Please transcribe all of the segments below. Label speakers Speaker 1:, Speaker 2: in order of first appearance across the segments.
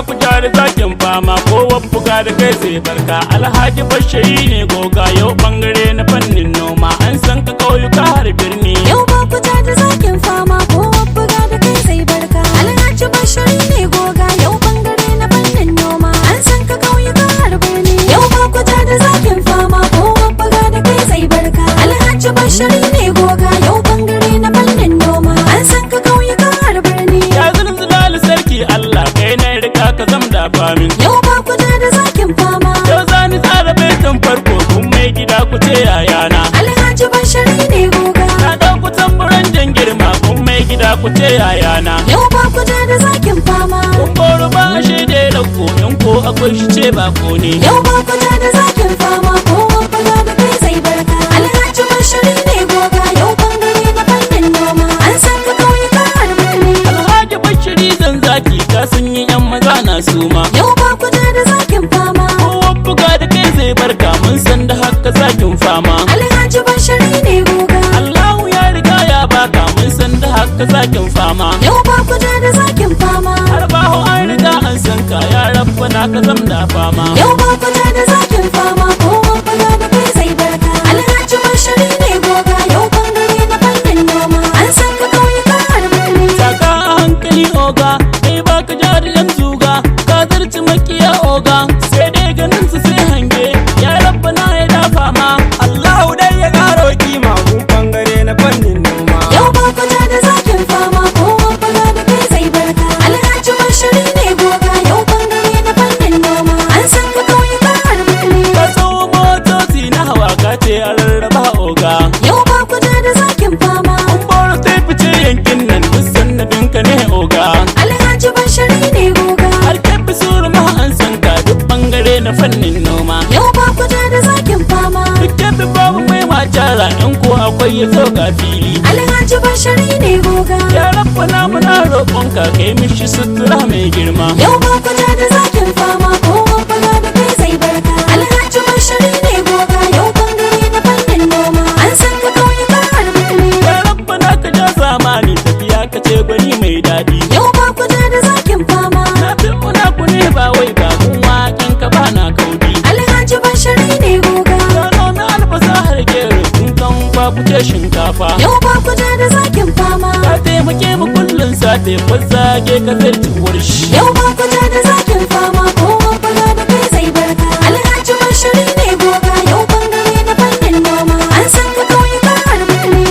Speaker 1: bakuja da zakin fama, kowa buga da kai sai barka. Alhaji Bashiri ne goga, yau bangare na fannin noma, an san ka kauyuka har birni.
Speaker 2: Yau bakuja da zakin fama, kowa buga da kai sai barka. Alhaji Bashiri ne goga, yau bangare na fannin noma, an san ka kauyuka har birni. Yau bakuja da zakin fama, kowa buga da kai sai barka. Alhaji Bashiri ne goga, yau bangare na fannin noma, an san ka kauyuka har birni.
Speaker 1: Ya zulzulali sarki Allah, kai na rika ka zam da famin.
Speaker 2: Yau bakuja da zakin fama,
Speaker 1: Yau zani tsara baitin farko, kun mai gida ku ce yayana.
Speaker 2: Alhaji Bashiri ne goga,
Speaker 1: Na ɗauku tamburan jan girma, kun mai gida ku ce yayana.
Speaker 2: yau bakuja da zakin fama.
Speaker 1: Kun boro ba a shaidai rauko, in ko akwai shi ce bako ne.
Speaker 2: Yau bakuja da zakin fama, kowa buga da kai sai barka. Alhaji Bashiri ne goga, yau bangare na fannin noma, an san ka kauyuka har birni.
Speaker 1: Alhaji Bashiri zan zaki, ka sun yi yan maza na suma.
Speaker 2: Yau bakuja da zakin fama,
Speaker 1: Kowa buga da kai zai barka, mun san da haka zakin fama.
Speaker 2: Alhaji Bashiri ne goga,
Speaker 1: Allahu ya riga ya baka, mun san da haka zakin fama.
Speaker 2: yau bakuja da zakin fama,
Speaker 1: Har baho an riga an san ka, ya rabbana ka zam da fama.
Speaker 2: yau bakuja da zakin fama, kowa buga da kai sai barka. Alhaji Bashiri ne goga, yau bangare na fannin noma, an san ka kauyuka har birni.
Speaker 1: Saka a hankali oga, kai baka jari yan zuga, ka zarci makiya oga, sai dai ganin su sai hange, ya rabbana ya dafa ma. Allahu dai ya karo kima, kun bangare na fannin noma.
Speaker 2: Yau bakuja da zakin fama, kowa buga da kai sai barka. Alhaji Bashiri ne goga, yau bangare na fannin noma, an san ka kauyuka har birni.
Speaker 1: Ka tsawo motoci na hawa, ka ce a rarraba oga.
Speaker 2: Yau bakuja da zakin fama,
Speaker 1: Kun boro sai fice yankin nan, duk sannadinka ne oga.
Speaker 2: Alhaji Bashiri ne goga,
Speaker 1: Har kebbi suru ma an san ka, duk bangare na fannin noma.
Speaker 2: yau bakuja da zakin fama,
Speaker 1: Duk kebbi babu mai macara, in ko akwai ya zo ga fili.
Speaker 2: Alhaji Bashiri ne goga,
Speaker 1: Ya rabbana muna roƙonka, kai mishi sutura mai girma.
Speaker 2: yau bakuja da zakin fama, kowa buga da kai sai barka. Alhaji Bashiri ne goga, yau bangare na fannin noma, an san ka kauyuka har birni.
Speaker 1: Ya rabbana ka ja zamani, tafiya ka ce gwani mai daɗi.
Speaker 2: Yau bakuja da zakin fama,
Speaker 1: Na fi una ku ne ba wai ba, kun waƙin ka ba na kaudi.
Speaker 2: Alhaji Bashiri ne goga,
Speaker 1: Gano na albasa har gero, kun kan ba ku ce shinkafa.
Speaker 2: yau bakuja da zakin fama,
Speaker 1: Ka taimake mu kullum safe, zage ka zarci shi.
Speaker 2: yau bakuja da zakin fama, kowa buga da kai sai barka. Alhaji Bashiri ne goga, yau bangare na fannin noma, an san ka kauyuka har birni.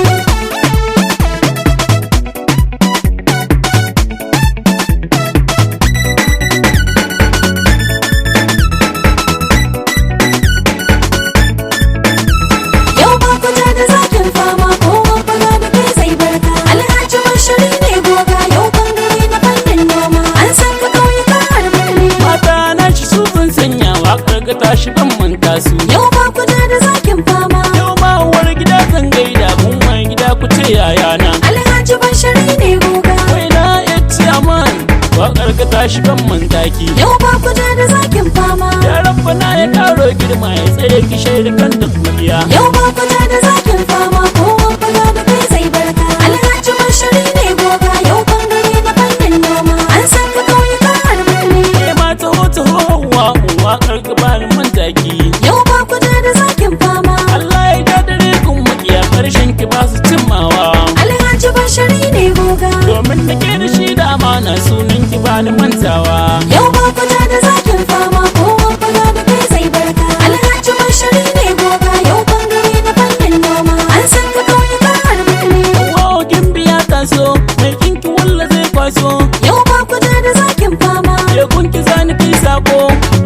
Speaker 2: Yau bakuja da zakin fama, kowa buga da kai sai barka. Alhaji Bashiri ne goga, yau bangare na fannin noma, an san ka kauyuka har birni.
Speaker 1: Mata na shi su sun sanya, waƙar ka tashi ban manta su.
Speaker 2: Yau bakuja da zakin fama,
Speaker 1: Yau ma uwar gida zan gaida, kun mai gida ku ce yayana.
Speaker 2: Alhaji Bashiri ne goga,
Speaker 1: Wai na yace aman, waƙar ka tashi ban manta ki.
Speaker 2: yau bakuja da zakin fama,
Speaker 1: Ya rabbana ya karo girma, ya tsare ki shaida kan duk mabiya.
Speaker 2: yau bakuja da zakin fama, kowa buga da kai sai barka. Alhaji Bashiri ne goga, yau bangare na fannin noma, an san ka kauyuka har birni.
Speaker 1: Ke ma taho taho hawa, waƙar ka bani manta ki.
Speaker 2: Yau bakuja da zakin fama,
Speaker 1: Allah ya ja dare kun makiya, ƙarshen ki ba su cimmawa.
Speaker 2: Alhaji Bashiri ne goga,
Speaker 1: Domin da ke da shi da amana, sunan ki bani mantawa.
Speaker 2: yau bakuja da zakin fama, kowa buga da kai sai barka. Alhaji Bashiri ne goga, yau bangare na fannin noma, an san ka kauyuka har birni.
Speaker 1: Wow, gimbiya ta so, mai kinki walla zai kwaso.
Speaker 2: Yau bakuja da zakin fama,
Speaker 1: Ya kunki zani kai sako,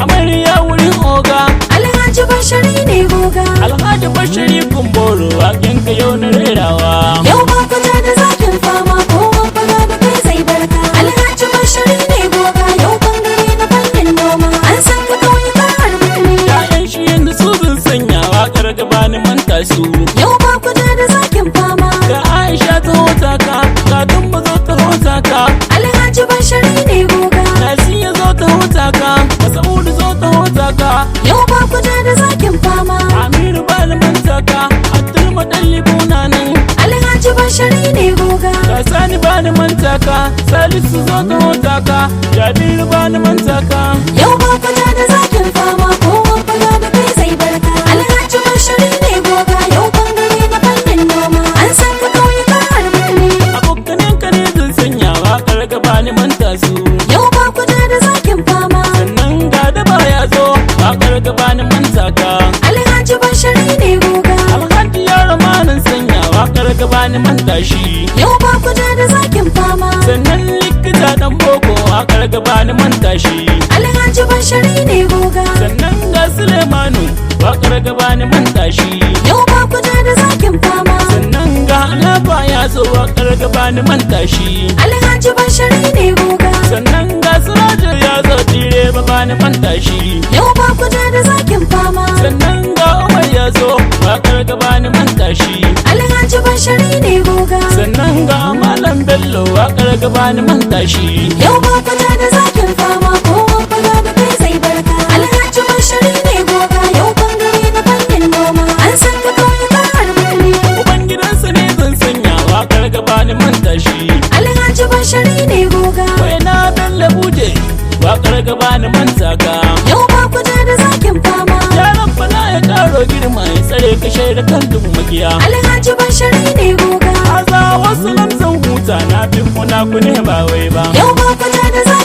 Speaker 1: amarya wurin oga.
Speaker 2: Alhaji Bashiri ne goga,
Speaker 1: Alhaji Bashiri kumboro, waƙen ka yau na rerawa.
Speaker 2: yau bakuja da zakin fama, kowa buga da kai sai barka. Alhaji Bashiri ne goga, yau bangare na fannin noma, an san ka kauyuka har birni.
Speaker 1: Ya'yan shi yanzu su sun sanya, waƙar ka bani manta su.
Speaker 2: Yau bakuja da zakin fama,
Speaker 1: Ga Aisha ta hota ka, ga Dumba zo ta hota ka.
Speaker 2: Alhaji Bashiri ne goga,
Speaker 1: Nasiya zo ta hota ka, Masaudu zo ta hota ka.
Speaker 2: yau bakuja da zakin fama,
Speaker 1: Amiru bani manta ka, Abdul Madallibu na nan.
Speaker 2: Alhaji Bashiri ne
Speaker 1: bani manta ka, Salisu zo ta hota ka, Jabiru bani manta shi.
Speaker 2: Yau bakuja da zakin fama.
Speaker 1: Sannan likita dan boko wakar gaba ni manta shi.
Speaker 2: Alhaji Bashari ne goga.
Speaker 1: Sannan ga Sulemanu wakar gaba ni manta shi.
Speaker 2: Yau bakuja da zakin fama.
Speaker 1: Sannan ga Alaba ya zo wakar gaba ni manta shi.
Speaker 2: Alhaji Bashari ne goga.
Speaker 1: Sannan ga Sirajo ya zo tire ba ni manta shi.
Speaker 2: Yau bakuja da zakin fama.
Speaker 1: Sannan ga Umar ya zo wakar gaba ni manta shi.
Speaker 2: Alhaji Bashari ne goga.
Speaker 1: Sannan ga Malam Bello wakar gaba ni manta shi.
Speaker 2: Yau bakuja da zakin fama kowa buga da kai zai barka. Alhaji Bashari ne goga yau bangare na fannin noma. An san ka kauyuka har birni.
Speaker 1: Ubangidansa ne zan sanya wakar gaba ni manta shi.
Speaker 2: Alhaji Bashari ne goga.
Speaker 1: Wai na Bello Buje wakar gaba ni manta ka.
Speaker 2: Yau bakuja da zakin fama.
Speaker 1: Yaran bala ya karo girma ya tsare ka shaida kan duk makiya.
Speaker 2: Alhaji Bashari ne goga.
Speaker 1: Aza wasu lamzan huta na bin kuna ku ne ba wai ba.
Speaker 2: Yau bakuja da zakin